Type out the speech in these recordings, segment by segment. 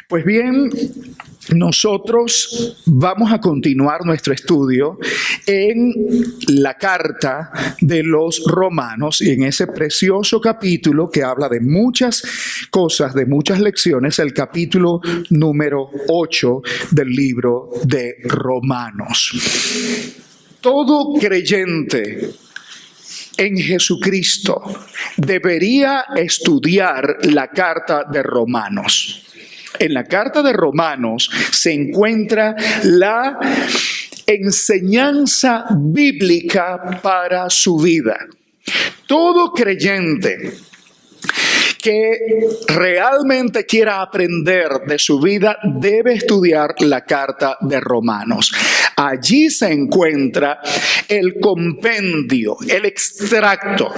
Pues bien, nosotros vamos a continuar nuestro estudio en la carta de los Romanos y en ese precioso capítulo que habla de muchas cosas, de muchas lecciones, el capítulo número 8 del libro de Romanos. Todo creyente en Jesucristo debería estudiar la carta de Romanos. En la carta de Romanos se encuentra la enseñanza bíblica para su vida. Todo creyente que realmente quiera aprender de su vida debe estudiar la carta de Romanos. Allí se encuentra el compendio, el extracto,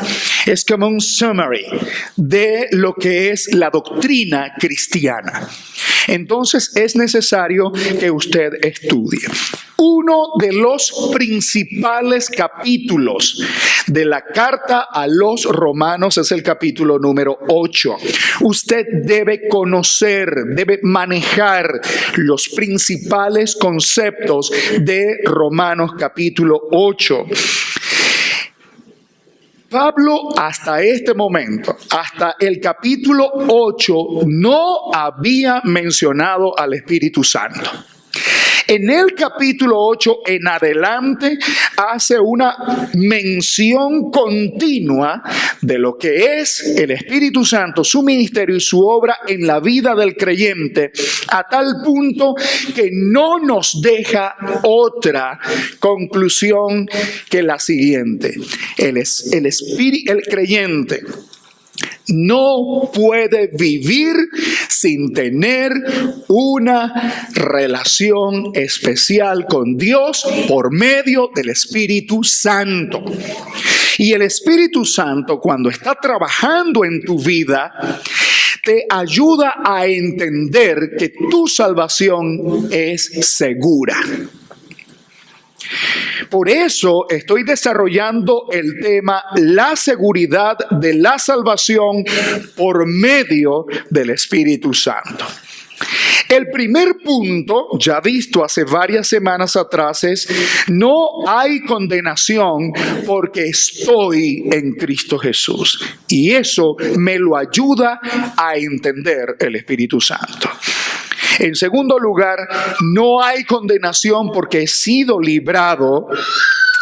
es como un summary de lo que es la doctrina cristiana. Entonces es necesario que usted estudie. Uno de los principales capítulos de la carta a los Romanos es el capítulo número 8. Usted debe conocer, debe manejar los principales conceptos de Romanos capítulo 8. Pablo hasta este momento, hasta el capítulo 8, no había mencionado al Espíritu Santo. En el capítulo 8 en adelante hace una mención continua de lo que es el Espíritu Santo, su ministerio y su obra en la vida del creyente, a tal punto que no nos deja otra conclusión que la siguiente. El creyente no puede vivir sin tener una relación especial con Dios por medio del Espíritu Santo. Y el Espíritu Santo, cuando está trabajando en tu vida, te ayuda a entender que tu salvación es segura. Por eso estoy desarrollando el tema la seguridad de la salvación por medio del Espíritu Santo. El primer punto, ya visto hace varias semanas atrás, es: no hay condenación porque estoy en Cristo Jesús. Y eso me lo ayuda a entender el Espíritu Santo. En segundo lugar, no hay condenación porque he sido librado,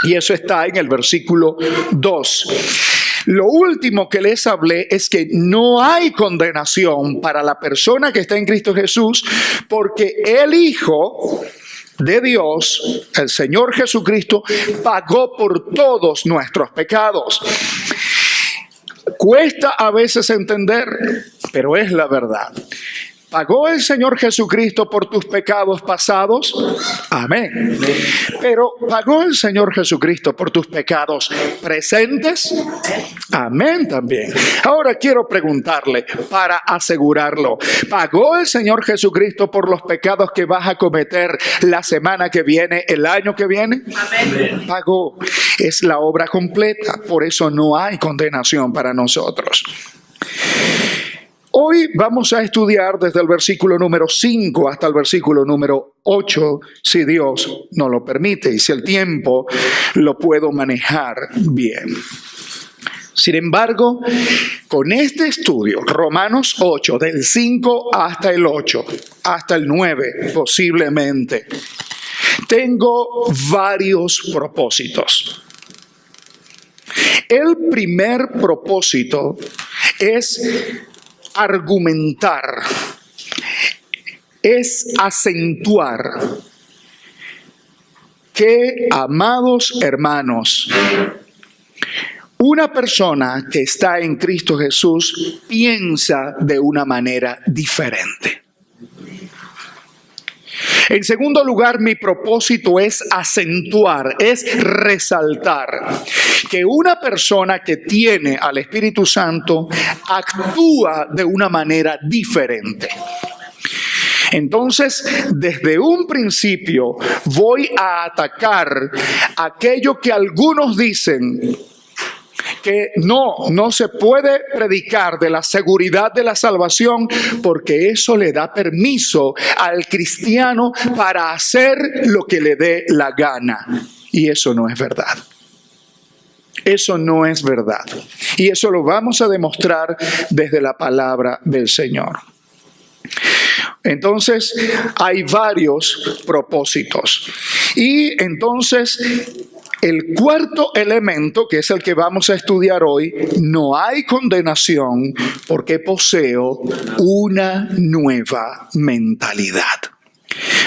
y eso está en el versículo 2. Lo último que les hablé es que no hay condenación para la persona que está en Cristo Jesús, porque el Hijo de Dios, el Señor Jesucristo, pagó por todos nuestros pecados. Cuesta a veces entender, pero es la verdad. ¿Pagó el Señor Jesucristo por tus pecados pasados? Amén. Pero ¿pagó el Señor Jesucristo por tus pecados presentes? Amén también. Ahora quiero preguntarle, para asegurarlo, ¿pagó el Señor Jesucristo por los pecados que vas a cometer la semana que viene, el año que viene? Amén. Pagó. Es la obra completa. Por eso no hay condenación para nosotros. Hoy vamos a estudiar desde el versículo número 5 hasta el versículo número 8, si Dios nos lo permite y si el tiempo lo puedo manejar bien. Sin embargo, con este estudio, Romanos 8, del 5 hasta el 8, hasta el 9 posiblemente, tengo varios propósitos. El primer propósito es argumentar, es acentuar que, amados hermanos, una persona que está en Cristo Jesús piensa de una manera diferente. En segundo lugar, mi propósito es acentuar, es resaltar que una persona que tiene al Espíritu Santo actúa de una manera diferente. Entonces, desde un principio voy a atacar aquello que algunos dicen que no se puede predicar de la seguridad de la salvación porque eso le da permiso al cristiano para hacer lo que le dé la gana. Y eso no es verdad. Eso no es verdad. Y eso lo vamos a demostrar desde la palabra del Señor. Entonces, hay varios propósitos. Y entonces, el cuarto elemento, que es el que vamos a estudiar hoy, no hay condenación porque poseo una nueva mentalidad.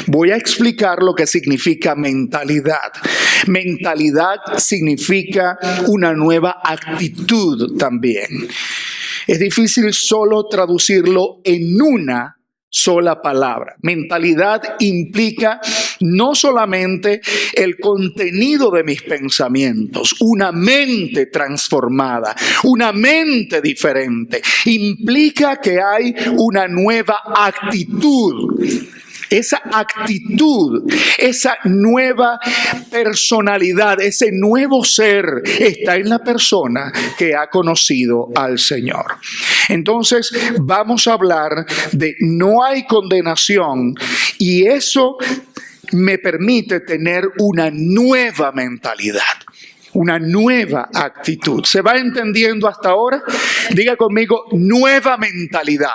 Voy a explicar lo que significa mentalidad. Mentalidad significa una nueva actitud también. Es difícil solo traducirlo en una sola palabra. Mentalidad implica no solamente el contenido de mis pensamientos, una mente transformada, una mente diferente. Implica que hay una nueva actitud. Esa actitud, esa nueva personalidad, ese nuevo ser está en la persona que ha conocido al Señor. Entonces vamos a hablar de no hay condenación y eso me permite tener una nueva mentalidad. Una nueva actitud. ¿Se va entendiendo hasta ahora? Diga conmigo, nueva mentalidad.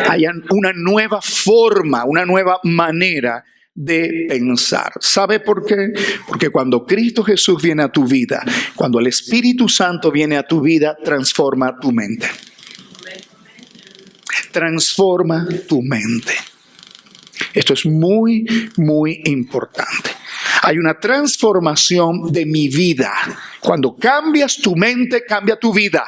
Hay una nueva forma, una nueva manera de pensar. ¿Sabe por qué? Porque cuando Cristo Jesús viene a tu vida, cuando el Espíritu Santo viene a tu vida, transforma tu mente. Transforma tu mente. Esto es muy, muy importante. Hay una transformación de mi vida. Cuando cambias tu mente, cambia tu vida.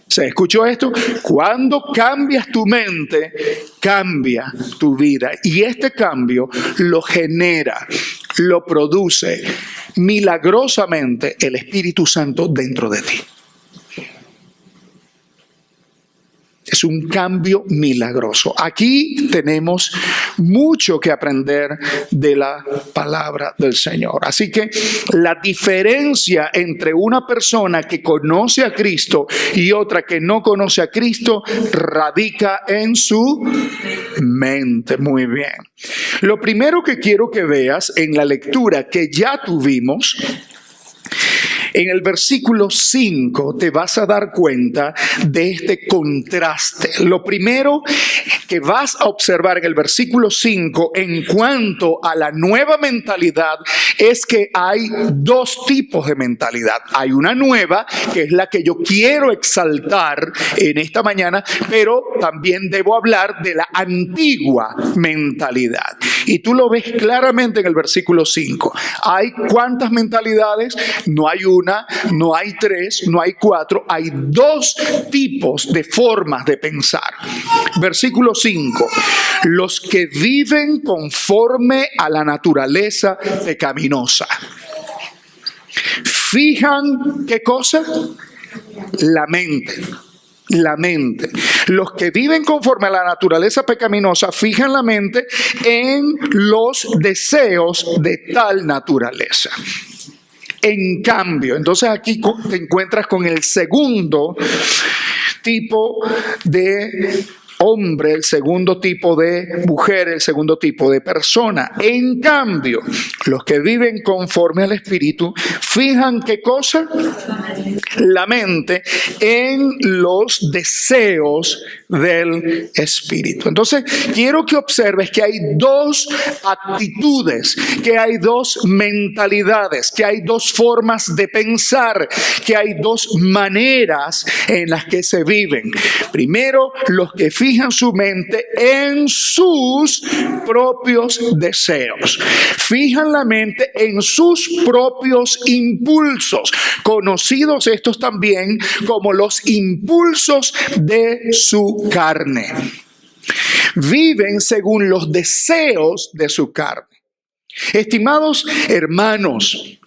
¿Se escuchó esto? Cuando cambias tu mente, cambia tu vida. Y este cambio lo genera, lo produce milagrosamente el Espíritu Santo dentro de ti. Es un cambio milagroso. Aquí tenemos mucho que aprender de la palabra del Señor. Así que la diferencia entre una persona que conoce a Cristo y otra que no conoce a Cristo radica en su mente. Muy bien. Lo primero que quiero que veas en la lectura que ya tuvimos, en el versículo 5 te vas a dar cuenta de este contraste. Lo primero que vas a observar en el versículo 5 en cuanto a la nueva mentalidad es que hay dos tipos de mentalidad. Hay una nueva, que es la que yo quiero exaltar en esta mañana, pero también debo hablar de la antigua mentalidad. Y tú lo ves claramente en el versículo 5. ¿Hay cuántas mentalidades? No hay una, no hay tres, no hay cuatro. Hay dos tipos de formas de pensar. Versículo 5. Los que viven conforme a la naturaleza pecaminosa. ¿Fijan qué cosa? La mente. La mente. Los que viven conforme a la naturaleza pecaminosa fijan la mente en los deseos de tal naturaleza. En cambio, entonces aquí te encuentras con el segundo tipo de hombre, el segundo tipo de mujer, el segundo tipo de persona. En cambio, los que viven conforme al Espíritu fijan ¿qué cosa? La mente en los deseos del Espíritu. Entonces, quiero que observes que hay dos actitudes, que hay dos mentalidades, que hay dos formas de pensar, que hay dos maneras en las que se viven. Primero, los que fijan su mente en sus propios deseos. Fijan la mente en sus propios impulsos, conocidos estos también como los impulsos de su carne. Viven según los deseos de su carne. Estimados hermanos,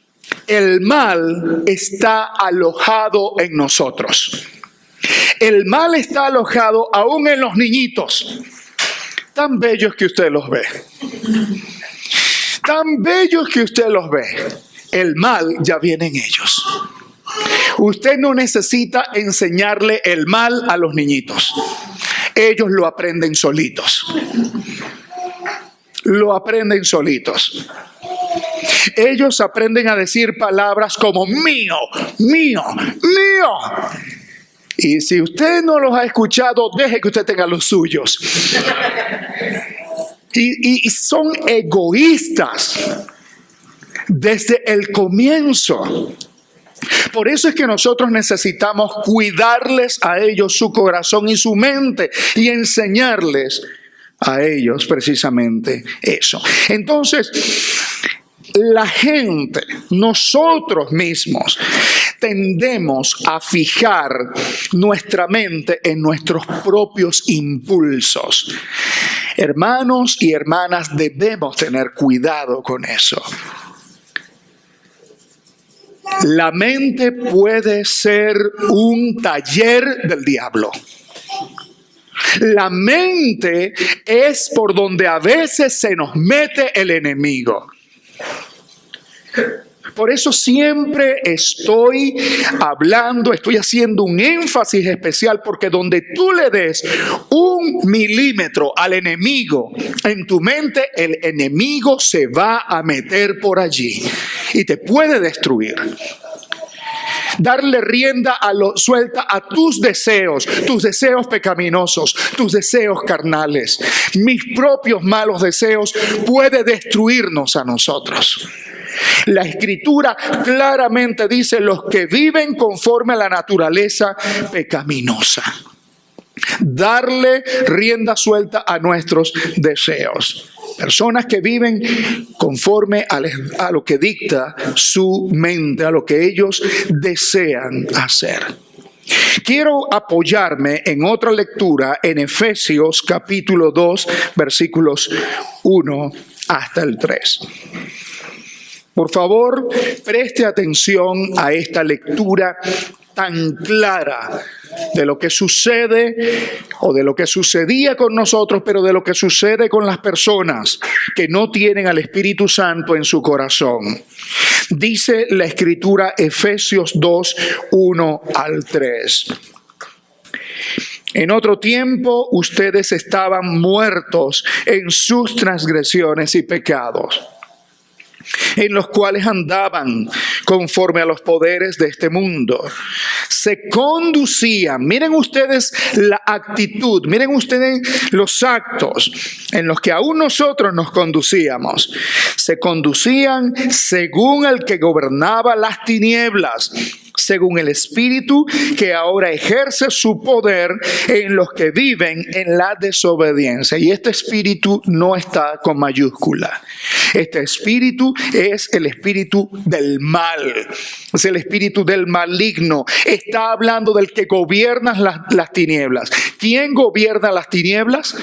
el mal está alojado en nosotros. El mal está alojado aún en los niñitos, tan bellos que usted los ve. Tan bellos que usted los ve. El mal ya viene en ellos. Usted no necesita enseñarle el mal a los niñitos. Ellos lo aprenden solitos. Lo aprenden solitos. Ellos aprenden a decir palabras como mío, mío, mío. Y si usted no los ha escuchado, deje que usted tenga los suyos. Y son egoístas desde el comienzo. Por eso es que nosotros necesitamos cuidarles a ellos su corazón y su mente y enseñarles a ellos precisamente eso. Entonces, la gente, nosotros mismos, tendemos a fijar nuestra mente en nuestros propios impulsos. Hermanos y hermanas, debemos tener cuidado con eso. La mente puede ser un taller del diablo. La mente es por donde a veces se nos mete el enemigo. Por eso siempre estoy haciendo un énfasis especial, porque donde tú le des 1 milímetro al enemigo en tu mente, el enemigo se va a meter por allí y te puede destruir. Darle rienda suelta a tus deseos pecaminosos, tus deseos carnales, mis propios malos deseos, puede destruirnos a nosotros. La Escritura claramente dice: los que viven conforme a la naturaleza pecaminosa. Darle rienda suelta a nuestros deseos. Personas que viven conforme a lo que dicta su mente, a lo que ellos desean hacer. Quiero apoyarme en otra lectura en Efesios capítulo 2, versículos 1 hasta el 3. Por favor, preste atención a esta lectura tan clara de lo que sucede o de lo que sucedía con nosotros, pero de lo que sucede con las personas que no tienen al Espíritu Santo en su corazón. Dice la Escritura, Efesios 2, 1 al 3. En otro tiempo ustedes estaban muertos en sus transgresiones y pecados, en los cuales andaban conforme a los poderes de este mundo. Se conducían, miren ustedes la actitud, miren ustedes los actos en los que aún nosotros nos conducíamos. Se conducían según el que gobernaba las tinieblas, según el espíritu que ahora ejerce su poder en los que viven en la desobediencia. Y este espíritu no está con mayúscula. Este espíritu es el espíritu del mal, es el espíritu del maligno. Está hablando del que gobierna las tinieblas. ¿Quién gobierna las tinieblas?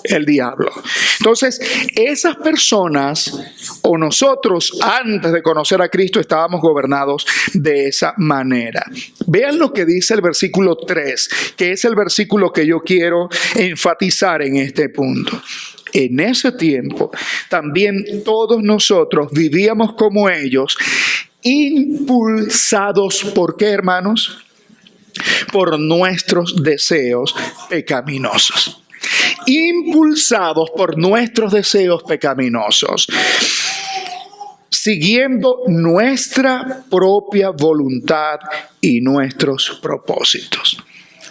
El diablo. Entonces, esas personas o nosotros antes de conocer a Cristo estábamos gobernados de esa manera. Vean lo que dice el versículo 3, que es el versículo que yo quiero enfatizar en este punto. En ese tiempo también todos nosotros vivíamos como ellos, impulsados, ¿por qué, hermanos? Por nuestros deseos pecaminosos. Impulsados por nuestros deseos pecaminosos, siguiendo nuestra propia voluntad y nuestros propósitos.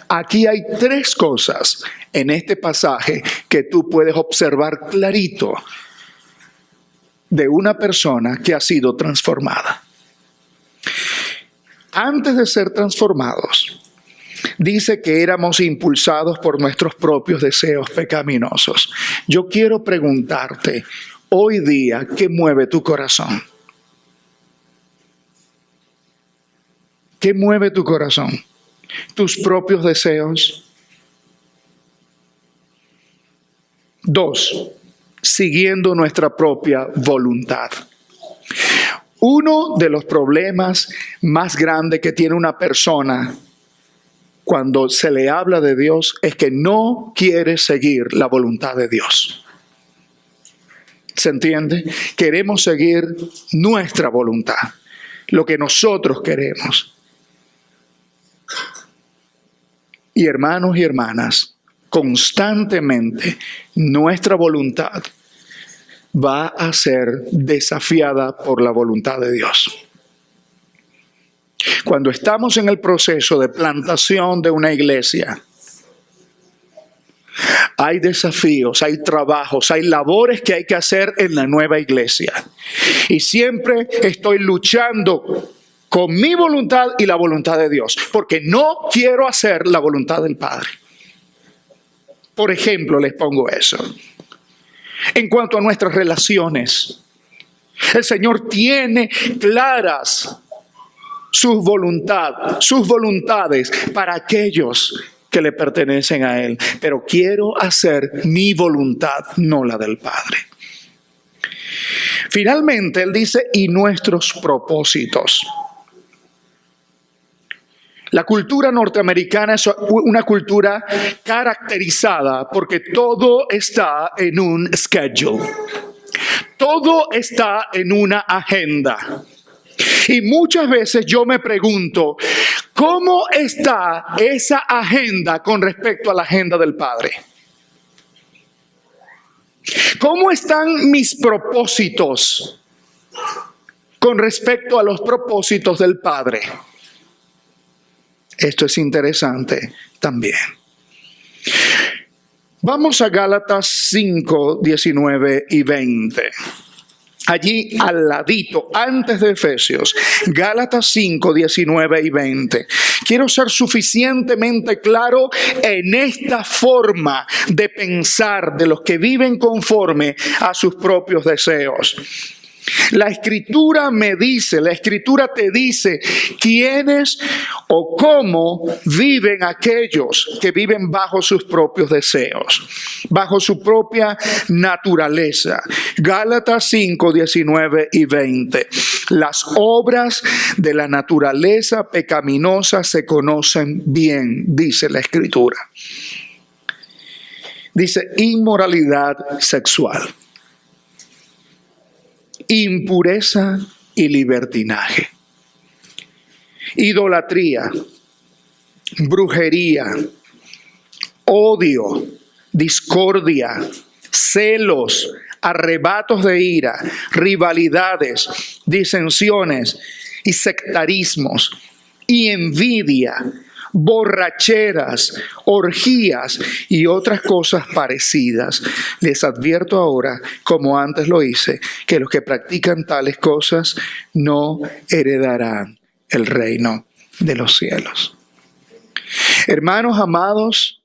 Aquí hay 3 cosas en este pasaje que tú puedes observar clarito de una persona que ha sido transformada. Antes de ser transformados, dice que éramos impulsados por nuestros propios deseos pecaminosos. Yo quiero preguntarte hoy día, ¿qué mueve tu corazón? ¿Qué mueve tu corazón? ¿Tus propios deseos? 2, siguiendo nuestra propia voluntad. Uno de los problemas más grandes que tiene una persona cuando se le habla de Dios es que no quiere seguir la voluntad de Dios. ¿Se entiende? Queremos seguir nuestra voluntad, lo que nosotros queremos. Y hermanos y hermanas, constantemente nuestra voluntad va a ser desafiada por la voluntad de Dios. Cuando estamos en el proceso de plantación de una iglesia, hay desafíos, hay trabajos, hay labores que hay que hacer en la nueva iglesia. Y siempre estoy luchando con mi voluntad y la voluntad de Dios, porque no quiero hacer la voluntad del Padre. Por ejemplo, les pongo eso. En cuanto a nuestras relaciones, el Señor tiene claras sus voluntades para aquellos que le pertenecen a Él. Pero quiero hacer mi voluntad, no la del Padre. Finalmente, Él dice, y nuestros propósitos. La cultura norteamericana es una cultura caracterizada porque todo está en un schedule. Todo está en una agenda. Y muchas veces yo me pregunto, ¿cómo está esa agenda con respecto a la agenda del Padre? ¿Cómo están mis propósitos con respecto a los propósitos del Padre? Esto es interesante también. Vamos a Gálatas 5, 19 y 20. Allí al ladito, antes de Efesios, Gálatas 5, 19 y 20. Quiero ser suficientemente claro en esta forma de pensar de los que viven conforme a sus propios deseos. La Escritura me dice, la Escritura te dice quiénes o cómo viven aquellos que viven bajo sus propios deseos, bajo su propia naturaleza. Gálatas 5, 19 y 20. Las obras de la naturaleza pecaminosa se conocen bien, dice la Escritura. Dice inmoralidad sexual, impureza y libertinaje, idolatría, brujería, odio, discordia, celos, arrebatos de ira, rivalidades, disensiones y sectarismos y envidia, borracheras, orgías y otras cosas parecidas. Les advierto ahora, como antes lo hice, que los que practican tales cosas no heredarán el reino de los cielos. Hermanos amados,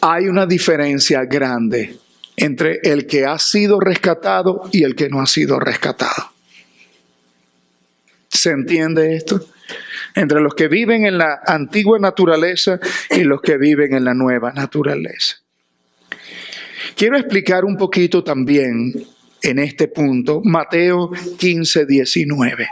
hay una diferencia grande entre el que ha sido rescatado y el que no ha sido rescatado. ¿Se entiende esto? Entre los que viven en la antigua naturaleza y los que viven en la nueva naturaleza. Quiero explicar un poquito también en este punto Mateo 15, 19.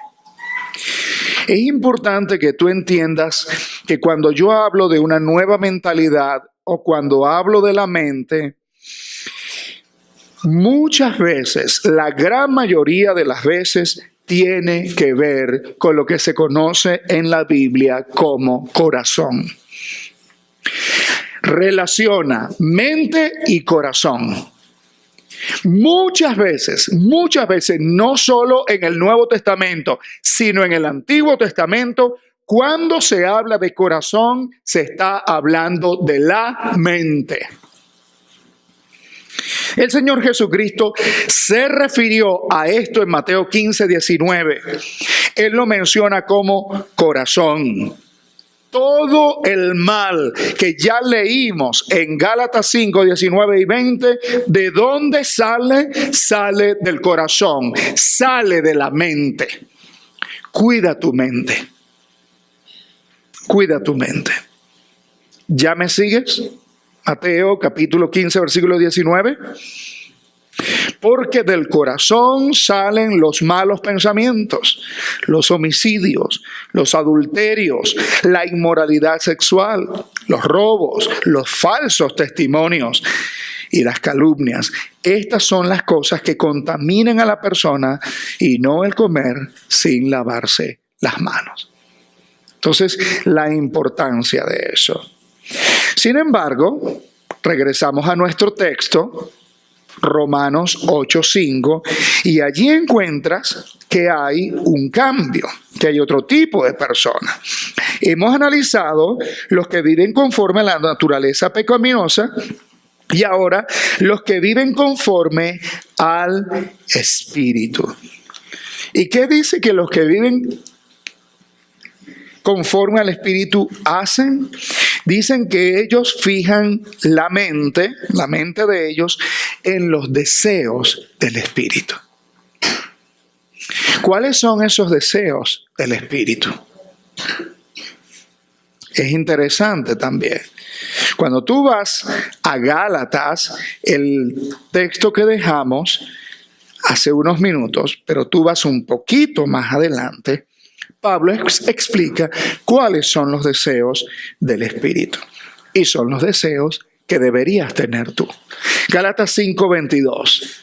Es importante que tú entiendas que cuando yo hablo de una nueva mentalidad o cuando hablo de la mente, muchas veces, la gran mayoría de las veces, tiene que ver con lo que se conoce en la Biblia como corazón. Relaciona mente y corazón. Muchas veces, no solo en el Nuevo Testamento, sino en el Antiguo Testamento, cuando se habla de corazón, se está hablando de la mente. El Señor Jesucristo se refirió a esto en Mateo 15, 19. Él lo menciona como corazón. Todo el mal que ya leímos en Gálatas 5, 19 y 20, ¿de dónde sale? Sale del corazón, sale de la mente. Cuida tu mente. Cuida tu mente. ¿Ya me sigues? Mateo capítulo 15, versículo 19. Porque del corazón salen los malos pensamientos, los homicidios, los adulterios, la inmoralidad sexual, los robos, los falsos testimonios y las calumnias. Estas son las cosas que contaminan a la persona y no el comer sin lavarse las manos. Entonces, la importancia de eso. Sin embargo, regresamos a nuestro texto, Romanos 8:5, y allí encuentras que hay un cambio, que hay otro tipo de persona. Hemos analizado los que viven conforme a la naturaleza pecaminosa y ahora los que viven conforme al Espíritu. ¿Y qué dice que los que viven conforme al Espíritu hacen? Dicen que ellos fijan la mente de ellos en los deseos del Espíritu. ¿Cuáles son esos deseos del Espíritu? Es interesante también. Cuando tú vas a Gálatas, el texto que dejamos hace unos minutos, pero tú vas un poquito más adelante, Pablo explica cuáles son los deseos del Espíritu. Y son los deseos que deberías tener tú. Gálatas 5:22.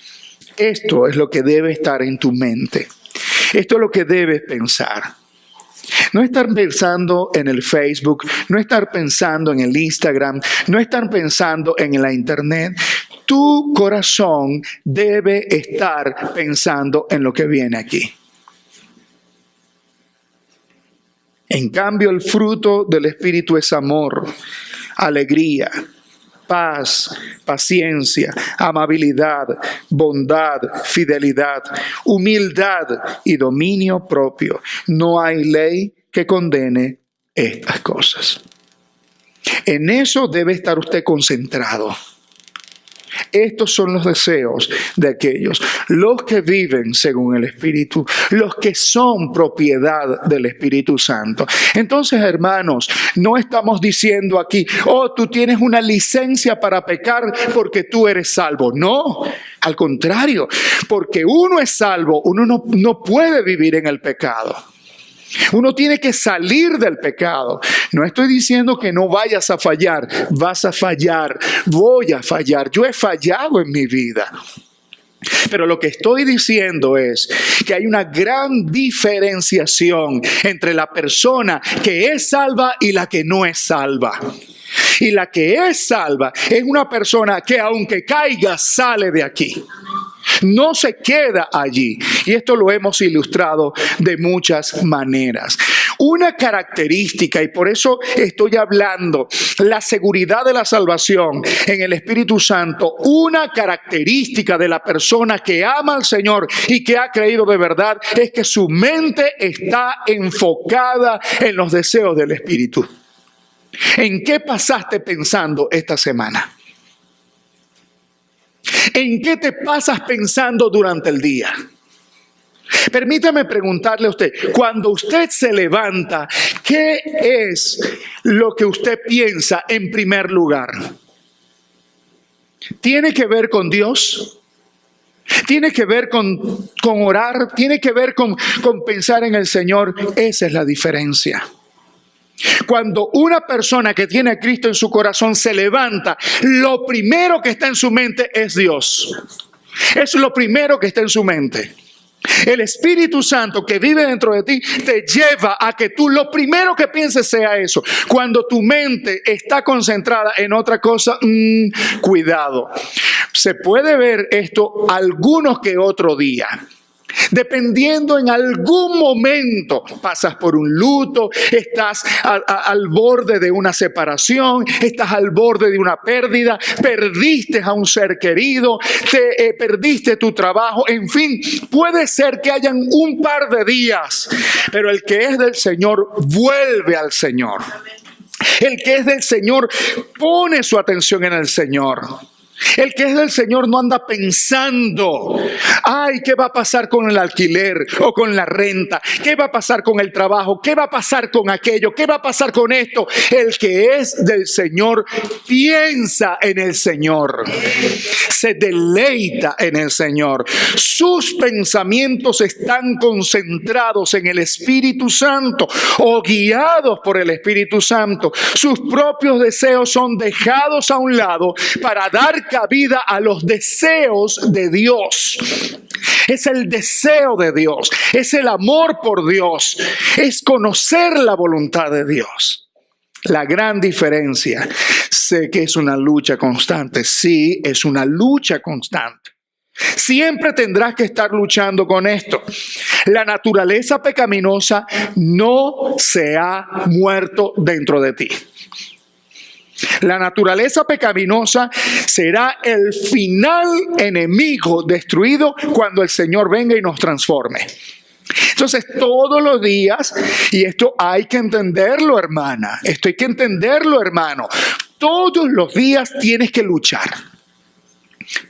Esto es lo que debe estar en tu mente. Esto es lo que debes pensar. No estar pensando en el Facebook, no estar pensando en el Instagram, no estar pensando en la internet. Tu corazón debe estar pensando en lo que viene aquí. En cambio, el fruto del Espíritu es amor, alegría, paz, paciencia, amabilidad, bondad, fidelidad, humildad y dominio propio. No hay ley que condene estas cosas. En eso debe estar usted concentrado. Estos son los deseos de aquellos, los que viven según el Espíritu, los que son propiedad del Espíritu Santo. Entonces, hermanos, no estamos diciendo aquí, oh, tú tienes una licencia para pecar porque tú eres salvo. No, al contrario, porque uno es salvo, uno no puede vivir en el pecado. Uno tiene que salir del pecado. No estoy diciendo que no vayas a fallar. Vas a fallar. Voy a fallar. Yo he fallado en mi vida. Pero lo que estoy diciendo es que hay una gran diferenciación entre la persona que es salva y la que no es salva. Y la que es salva es una persona que aunque caiga sale de aquí. No se queda allí. Y esto lo hemos ilustrado de muchas maneras. Una característica, y por eso estoy hablando, la seguridad de la salvación en el Espíritu Santo, una característica de la persona que ama al Señor y que ha creído de verdad, es que su mente está enfocada en los deseos del Espíritu. ¿En qué pasaste pensando esta semana? ¿En qué te pasas pensando durante el día? Permítame preguntarle a usted, cuando usted se levanta, ¿qué es lo que usted piensa en primer lugar? ¿Tiene que ver con Dios? ¿Tiene que ver con orar? ¿Tiene que ver con pensar en el Señor? Esa es la diferencia. Cuando una persona que tiene a Cristo en su corazón se levanta, lo primero que está en su mente es Dios. Es lo primero que está en su mente. El Espíritu Santo que vive dentro de ti te lleva a que tú lo primero que pienses sea eso. Cuando tu mente está concentrada en otra cosa, cuidado. Se puede ver esto algunos que otro día. Dependiendo, en algún momento pasas por un luto, estás al borde de una separación, estás al borde de una pérdida, perdiste a un ser querido, perdiste tu trabajo, en fin, puede ser que hayan un par de días, pero el que es del Señor vuelve al Señor. El que es del Señor pone su atención en el Señor. El que es del Señor no anda pensando, ay, ¿qué va a pasar con el alquiler o con la renta? ¿Qué va a pasar con el trabajo? ¿Qué va a pasar con aquello? ¿Qué va a pasar con esto? El que es del Señor piensa en el Señor, se deleita en el Señor. Sus pensamientos están concentrados en el Espíritu Santo o guiados por el Espíritu Santo. Sus propios deseos son dejados a un lado para dar cabida a los deseos de Dios. Es el deseo de Dios, es el amor por Dios, es conocer la voluntad de Dios. La gran diferencia. dice que es una lucha constante. Sí, es una lucha constante. Siempre tendrás que estar luchando con esto. La naturaleza pecaminosa no se ha muerto dentro de ti. La naturaleza pecaminosa será el final enemigo destruido cuando el Señor venga y nos transforme. Entonces, todos los días, y esto hay que entenderlo, hermana, esto hay que entenderlo, hermano, todos los días tienes que luchar.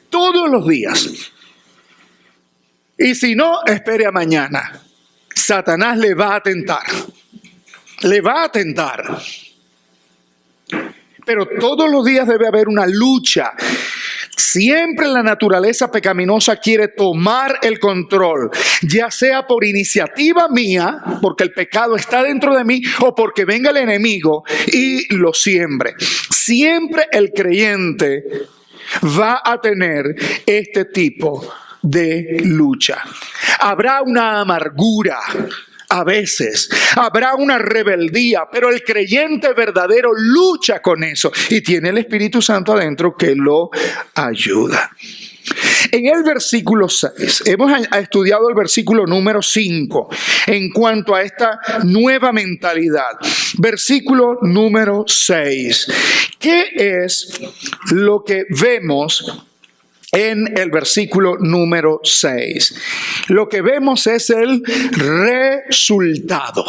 Todos los días. Y si no, espere a mañana. Satanás le va a tentar. Le va a tentar. Pero todos los días debe haber una lucha. Siempre la naturaleza pecaminosa quiere tomar el control, ya sea por iniciativa mía, porque el pecado está dentro de mí, o porque venga el enemigo y lo siembre. Siempre el creyente va a tener este tipo de lucha. Habrá una amargura. A veces habrá una rebeldía, pero el creyente verdadero lucha con eso y tiene el Espíritu Santo adentro que lo ayuda. En el versículo 6, hemos estudiado el versículo número 5 en cuanto a esta nueva mentalidad. Versículo número 6. ¿Qué es lo que vemos en el versículo número 6? Lo que vemos es el resultado.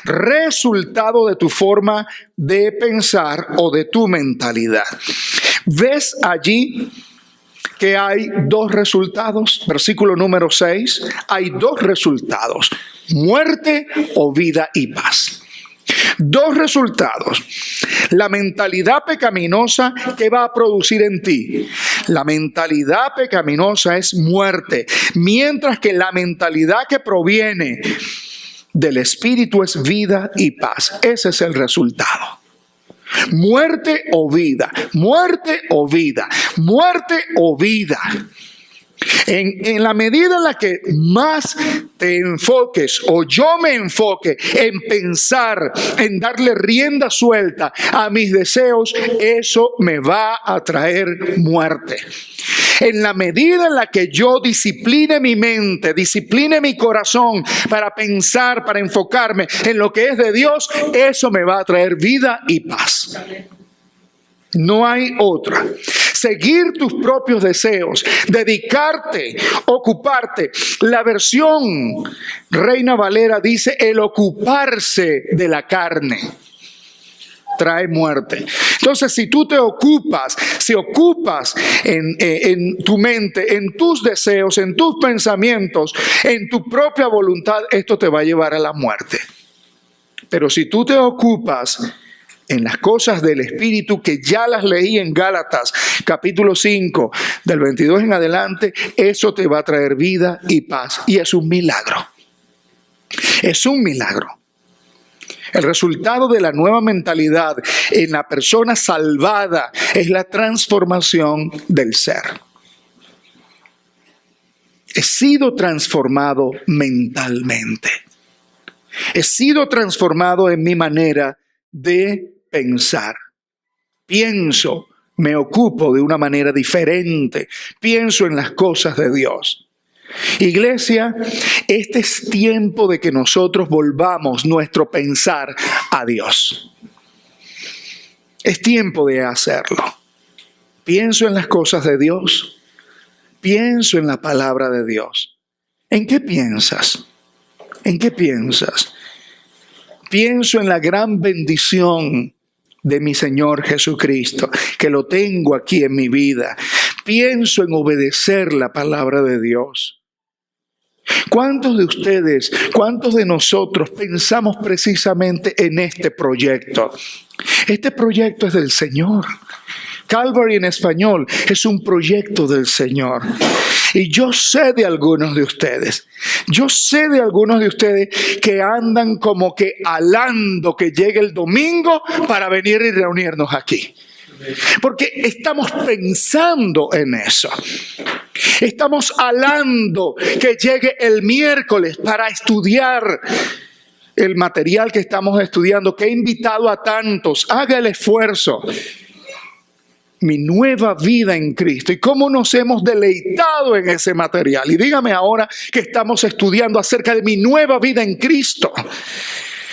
Resultado de tu forma de pensar o de tu mentalidad. ¿Ves allí que hay dos resultados? Versículo número 6. Hay dos resultados: muerte o vida y paz. Dos resultados. La mentalidad pecaminosa, ¿qué va a producir en ti? La mentalidad pecaminosa es muerte, mientras que la mentalidad que proviene del Espíritu es vida y paz. Ese es el resultado. Muerte o vida, muerte o vida, muerte o vida. En la medida en la que más te enfoques o yo me enfoque en pensar, en darle rienda suelta a mis deseos, eso me va a traer muerte. En la medida en la que yo discipline mi mente, discipline mi corazón para pensar, para enfocarme en lo que es de Dios, eso me va a traer vida y paz. No hay otra. Seguir tus propios deseos, dedicarte, ocuparte. La versión Reina Valera dice el ocuparse de la carne trae muerte. Entonces, si tú te ocupas, si ocupas en tu mente, en tus deseos, en tus pensamientos, en tu propia voluntad, esto te va a llevar a la muerte. Pero si tú te ocupas en las cosas del Espíritu, que ya las leí en Gálatas capítulo 5 del 22 en adelante, eso te va a traer vida y paz. Y es un milagro. Es un milagro. El resultado de la nueva mentalidad en la persona salvada es la transformación del ser. He sido transformado mentalmente. He sido transformado en mi manera de pensar. Pienso, me ocupo de una manera diferente. Pienso en las cosas de Dios. Iglesia, este es tiempo de que nosotros volvamos nuestro pensar a Dios. Es tiempo de hacerlo. Pienso en las cosas de Dios. Pienso en la palabra de Dios. ¿En qué piensas? ¿En qué piensas? Pienso en la gran bendición de mi Señor Jesucristo, que lo tengo aquí en mi vida. Pienso en obedecer la palabra de Dios. ¿Cuántos de ustedes, cuántos de nosotros pensamos precisamente en este proyecto? Este proyecto es del Señor. Calvary en español es un proyecto del Señor. Y yo sé de algunos de ustedes. Yo sé de algunos de ustedes que andan como que alando que llegue el domingo para venir y reunirnos aquí. Porque estamos pensando en eso. Estamos alando que llegue el miércoles para estudiar el material que estamos estudiando, que he invitado a tantos, haga el esfuerzo. Mi nueva vida en Cristo y cómo nos hemos deleitado en ese material. Y dígame ahora que estamos estudiando acerca de mi nueva vida en Cristo.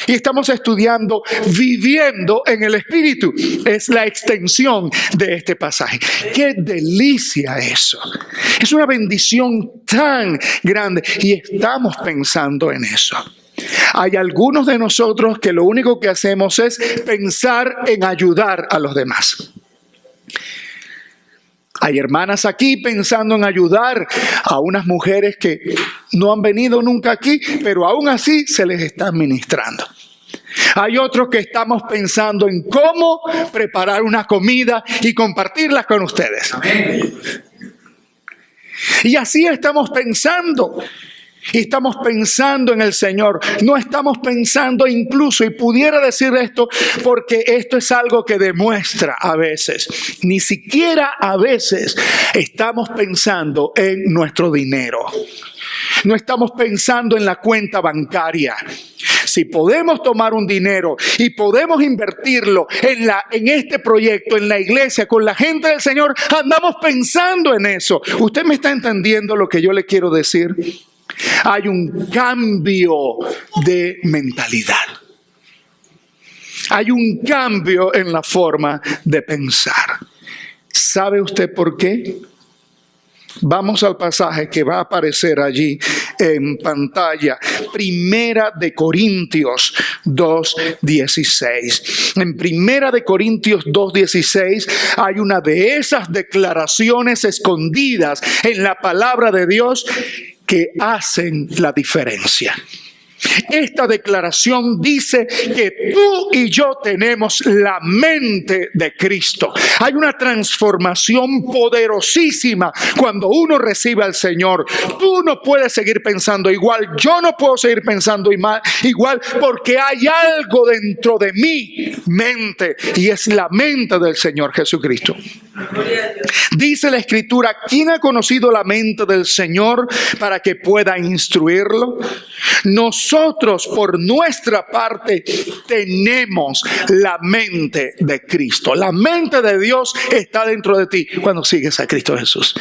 Y estamos estudiando viviendo en el Espíritu. Es la extensión de este pasaje. ¡Qué delicia eso! Es una bendición tan grande y estamos pensando en eso. Hay algunos de nosotros que lo único que hacemos es pensar en ayudar a los demás. Hay hermanas aquí pensando en ayudar a unas mujeres que no han venido nunca aquí, pero aún así se les está ministrando. Hay otros que estamos pensando en cómo preparar una comida y compartirla con ustedes. Amén. Y así estamos pensando. Y estamos pensando en el Señor. No estamos pensando incluso, y pudiera decir esto porque esto es algo que demuestra a veces, ni siquiera a veces estamos pensando en nuestro dinero. No estamos pensando en la cuenta bancaria. Si podemos tomar un dinero y podemos invertirlo en este proyecto, en la iglesia, con la gente del Señor, andamos pensando en eso. ¿Usted me está entendiendo lo que yo le quiero decir? Hay un cambio de mentalidad. Hay un cambio en la forma de pensar. ¿Sabe usted por qué? Vamos al pasaje que va a aparecer allí en pantalla. Primera de Corintios 2:16. En Primera de Corintios 2:16 hay una de esas declaraciones escondidas en la palabra de Dios que hacen la diferencia. Esta declaración dice que tú y yo tenemos la mente de Cristo. Hay una transformación poderosísima cuando uno recibe al Señor. Tú no puedes seguir pensando igual, yo no puedo seguir pensando igual, porque hay algo dentro de mi mente y es la mente del Señor Jesucristo. Dice la Escritura, ¿quién ha conocido la mente del Señor para que pueda instruirlo? Nosotros, por nuestra parte, tenemos la mente de Cristo. La mente de Dios está dentro de ti cuando sigues a Cristo Jesús.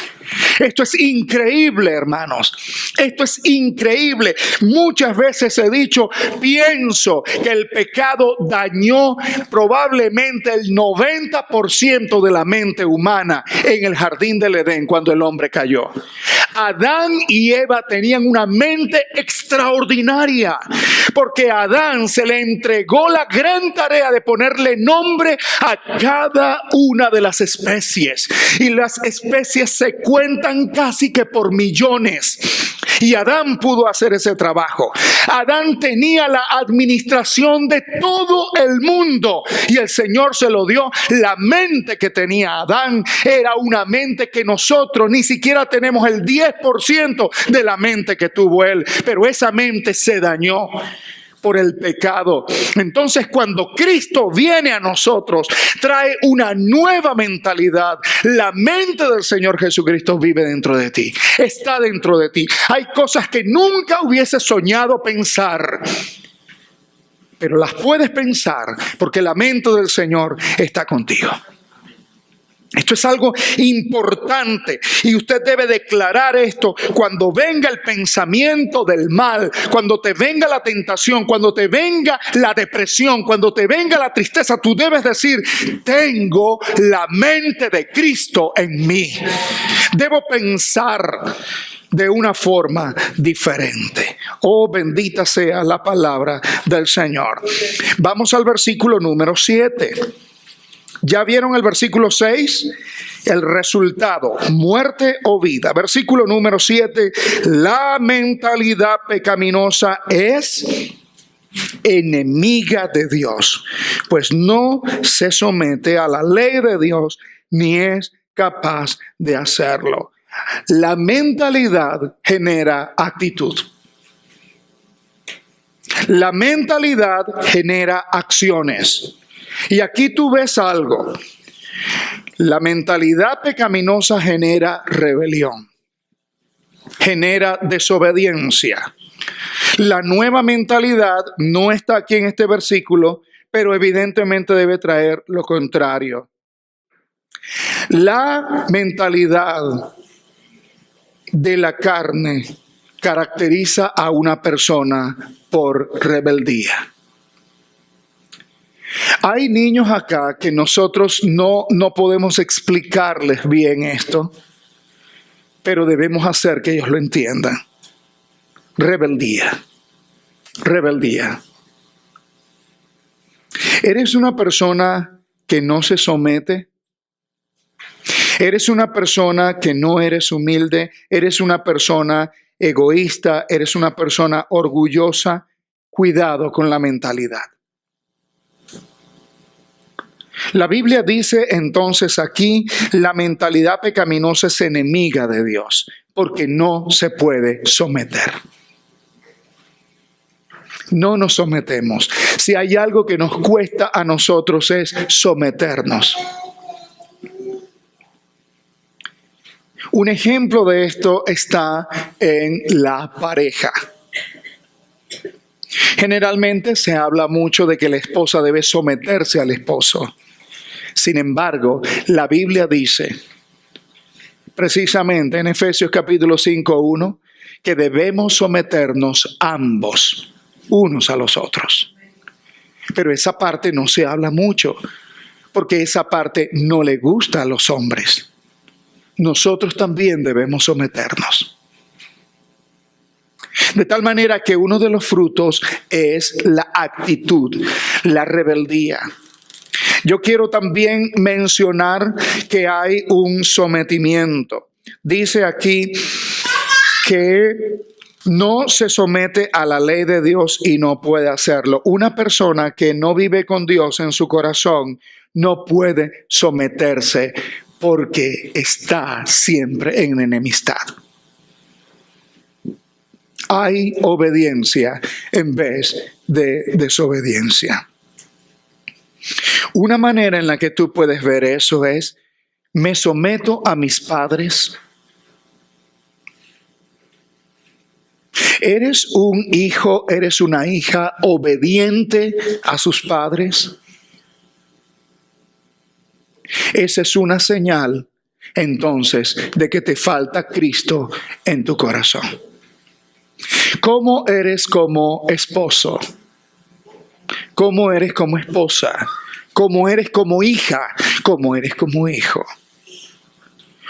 Esto es increíble, hermanos. Esto es increíble. Muchas veces he dicho, pienso que el pecado dañó probablemente el 90% de la mente humana en el jardín del Edén cuando el hombre cayó. Adán y Eva tenían una mente extraordinaria porque a Adán se le entregó la gran tarea de ponerle nombre a cada una de las especies, y las especies se cuentan casi que por millones. Y Adán pudo hacer ese trabajo. Adán tenía la administración de todo el mundo y el Señor se lo dio. La mente que tenía Adán era una mente que nosotros ni siquiera tenemos el 10% de la mente que tuvo él. Pero esa mente se dañó por el pecado. Entonces, cuando Cristo viene a nosotros, trae una nueva mentalidad. La mente del Señor Jesucristo vive dentro de ti, está dentro de ti. Hay cosas que nunca hubiese soñado pensar, pero las puedes pensar porque la mente del Señor está contigo. Esto es algo importante y usted debe declarar esto cuando venga el pensamiento del mal, cuando te venga la tentación, cuando te venga la depresión, cuando te venga la tristeza. Tú debes decir, tengo la mente de Cristo en mí. Debo pensar de una forma diferente. Oh, bendita sea la palabra del Señor. Vamos al versículo número 7. ¿Ya vieron el versículo 6? El resultado, muerte o vida. Versículo número 7. La mentalidad pecaminosa es enemiga de Dios, pues no se somete a la ley de Dios ni es capaz de hacerlo. La mentalidad genera actitud. La mentalidad genera acciones. Y aquí tú ves algo. La mentalidad pecaminosa genera rebelión, genera desobediencia, La nueva mentalidad no está aquí en este versículo, pero evidentemente debe traer lo contrario. La mentalidad de la carne caracteriza a una persona por rebeldía. Hay niños acá que nosotros no podemos explicarles bien esto, pero debemos hacer que ellos lo entiendan. Rebeldía. Rebeldía. ¿Eres una persona que no se somete? ¿Eres una persona que no eres humilde? ¿Eres una persona egoísta? ¿Eres una persona orgullosa? Cuidado con la mentalidad. La Biblia dice entonces aquí, la mentalidad pecaminosa es enemiga de Dios, porque no se puede someter. No nos sometemos. Si hay algo que nos cuesta a nosotros es someternos. Un ejemplo de esto está en la pareja. Generalmente se habla mucho de que la esposa debe someterse al esposo. Sin embargo, la Biblia dice, precisamente en Efesios capítulo 5:1, que debemos someternos ambos, unos a los otros. Pero esa parte no se habla mucho, porque esa parte no le gusta a los hombres. Nosotros también debemos someternos. De tal manera que uno de los frutos es la actitud, la rebeldía. Yo quiero también mencionar que hay un sometimiento. Dice aquí que no se somete a la ley de Dios y no puede hacerlo. Una persona que no vive con Dios en su corazón no puede someterse porque está siempre en enemistad. Hay obediencia en vez de desobediencia. Una manera en la que tú puedes ver eso es, ¿me someto a mis padres? ¿Eres un hijo, eres una hija obediente a sus padres? Esa es una señal, entonces, de que te falta Cristo en tu corazón. ¿Cómo eres como esposo? ¿Cómo eres como esposa? ¿Cómo eres como hija? ¿Cómo eres como hijo?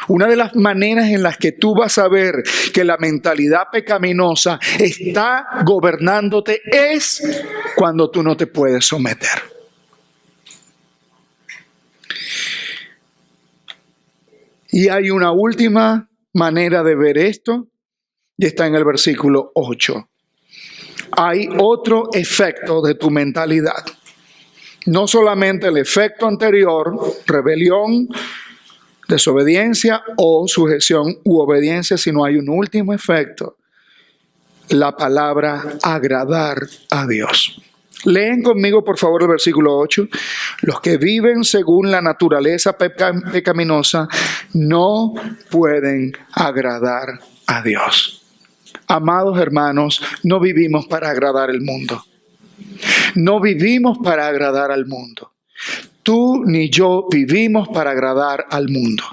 Una de las maneras en las que tú vas a ver que la mentalidad pecaminosa está gobernándote es cuando tú no te puedes someter. Y hay una última manera de ver esto, y está en el versículo 8. Hay otro efecto de tu mentalidad. No solamente el efecto anterior, rebelión, desobediencia o sujeción u obediencia, sino hay un último efecto. La palabra agradar a Dios. Leen conmigo por favor el versículo 8. Los que viven según la naturaleza pecaminosa no pueden agradar a Dios. Amados hermanos, no vivimos para agradar al mundo. No vivimos para agradar al mundo. Tú ni yo vivimos para agradar al mundo.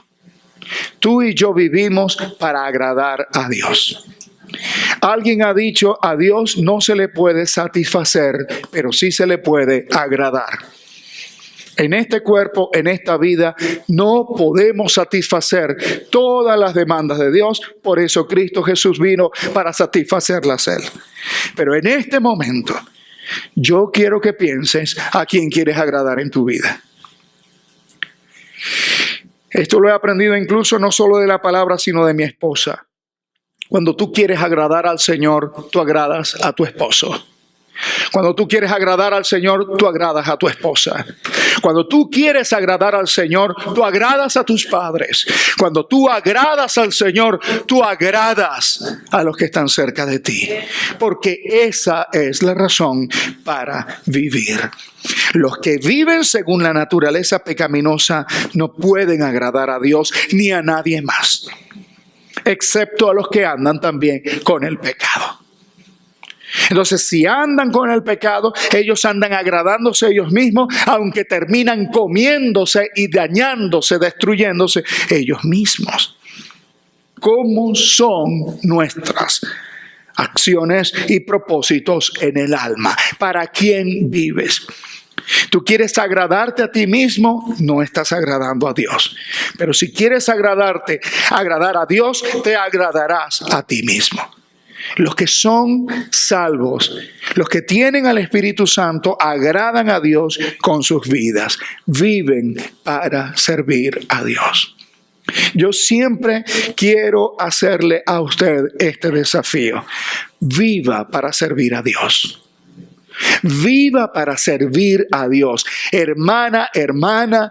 Tú y yo vivimos para agradar a Dios. Alguien ha dicho, a Dios no se le puede satisfacer, pero sí se le puede agradar. En este cuerpo, en esta vida, no podemos satisfacer todas las demandas de Dios. Por eso Cristo Jesús vino para satisfacerlas Él. Pero en este momento, yo quiero que pienses a quién quieres agradar en tu vida. Esto lo he aprendido incluso no solo de la palabra, sino de mi esposa. Cuando tú quieres agradar al Señor, tú agradas a tu esposo. Cuando tú quieres agradar al Señor, tú agradas a tu esposa. Cuando tú quieres agradar al Señor, tú agradas a tus padres. Cuando tú agradas al Señor, tú agradas a los que están cerca de ti. Porque esa es la razón para vivir. Los que viven según la naturaleza pecaminosa no pueden agradar a Dios ni a nadie más, excepto a los que andan también con el pecado. Entonces, si andan con el pecado, ellos andan agradándose a ellos mismos, aunque terminan comiéndose y dañándose, destruyéndose ellos mismos. ¿Cómo son nuestras acciones y propósitos en el alma? ¿Para quién vives? ¿Tú quieres agradarte a ti mismo? No estás agradando a Dios. Pero si quieres agradar a Dios, te agradarás a ti mismo. Los que son salvos, los que tienen al Espíritu Santo, agradan a Dios con sus vidas. Viven para servir a Dios. Yo siempre quiero hacerle a usted este desafío. Viva para servir a Dios. Viva para servir a Dios. Hermana, hermano,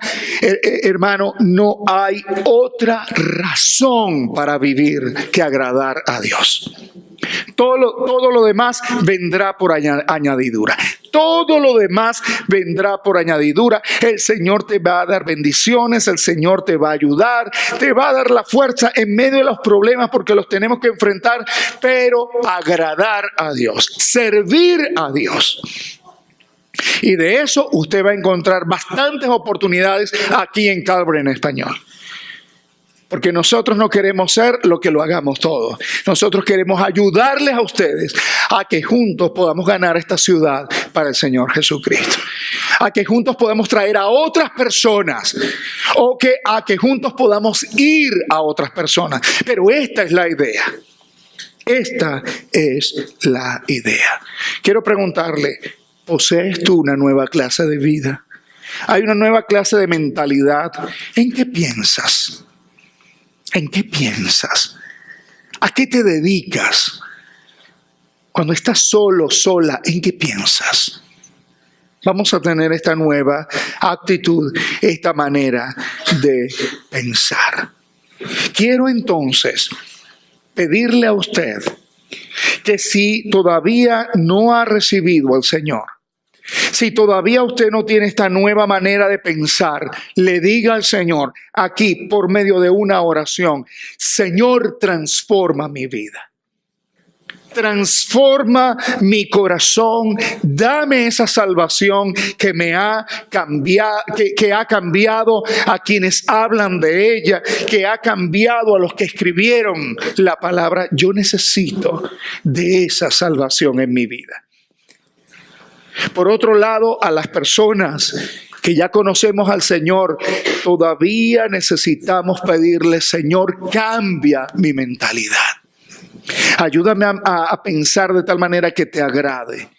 no hay otra razón para vivir que agradar a Dios. Todo lo demás vendrá por añadidura. Todo lo demás vendrá por añadidura. El Señor te va a dar bendiciones, el Señor te va a ayudar, te va a dar la fuerza en medio de los problemas porque los tenemos que enfrentar, pero agradar a Dios, servir a Dios. Y de eso usted va a encontrar bastantes oportunidades aquí en Calvary en Español. Porque nosotros no queremos ser lo que lo hagamos todo. Nosotros queremos ayudarles a ustedes a que juntos podamos ganar esta ciudad para el Señor Jesucristo. A que juntos podamos traer a otras personas o a que juntos podamos ir a otras personas. Pero esta es la idea. Esta es la idea. Quiero preguntarle, ¿posees tú una nueva clase de vida? ¿Hay una nueva clase de mentalidad? ¿En qué piensas? ¿En qué piensas? ¿A qué te dedicas? Cuando estás solo, sola, ¿en qué piensas? Vamos a tener esta nueva actitud, esta manera de pensar. Quiero entonces pedirle a usted que si todavía no ha recibido al Señor, si todavía usted no tiene esta nueva manera de pensar, le diga al Señor aquí por medio de una oración: Señor, transforma mi vida. Transforma mi corazón, dame esa salvación que me ha cambiado, que ha cambiado a quienes hablan de ella, que ha cambiado a los que escribieron la palabra. Yo necesito de esa salvación en mi vida. Por otro lado, a las personas que ya conocemos al Señor, todavía necesitamos pedirle: Señor, cambia mi mentalidad. Ayúdame a pensar de tal manera que te agrade.